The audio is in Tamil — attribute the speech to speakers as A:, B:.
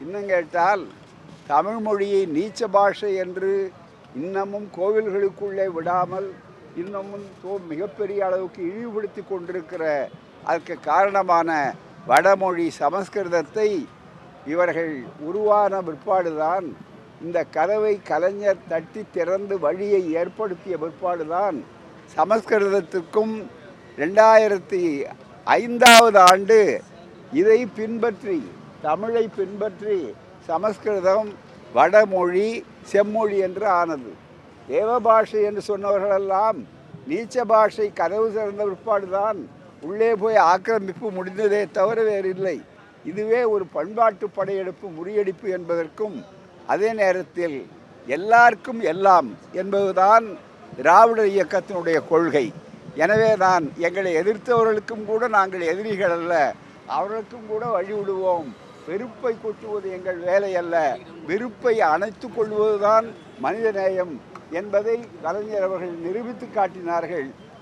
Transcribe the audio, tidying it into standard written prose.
A: இன்னும் கேட்டால் தமிழ் மொழியை நீச்ச பாஷை என்று இன்னமும் கோவில்களுக்குள்ளே விடாமல் இன்னமும் மிகப்பெரிய அளவுக்கு இழிவுபடுத்தி கொண்டிருக்கிற அதற்கு காரணமான வடமொழி சமஸ்கிருதத்தை இவர்கள் உருவான பிற்பாடுதான், இந்த கதவை கலைஞர் தட்டி திறந்து வழியை ஏற்படுத்திய பிற்பாடுதான் சமஸ்கிருதத்துக்கும் 2005ஆவது ஆண்டு இதை பின்பற்றி தமிழை பின்பற்றி சமஸ்கிருதம் வடமொழி செம்மொழி என்று ஆனது. தேவபாஷை என்று சொன்னவர்களெல்லாம் நீச்ச பாஷை கதவு திறந்த பிற்பாடுதான் உள்ளே போய் ஆக்கிரமிப்பு முடிந்ததே தவிர வேறில்லை. இதுவே ஒரு பண்பாட்டு படையெடுப்பு முறியடிப்பு என்பதற்கும், அதே நேரத்தில் எல்லாருக்கும் எல்லாம் என்பதுதான் திராவிட இயக்கத்தினுடைய கொள்கை. எனவே தான் எங்களை எதிர்த்தவர்களுக்கும் கூட நாங்கள் எதிரிகள் அல்ல, அவர்களுக்கும் கூட வழிவிடுவோம். வெறுப்பை கொட்டுவது எங்கள் வேலை அல்ல, வெறுப்பை அணைத்து கொள்வதுதான் மனிதநேயம் என்பதை கலைஞர் அவர்கள் நிரூபித்து காட்டினார்கள்.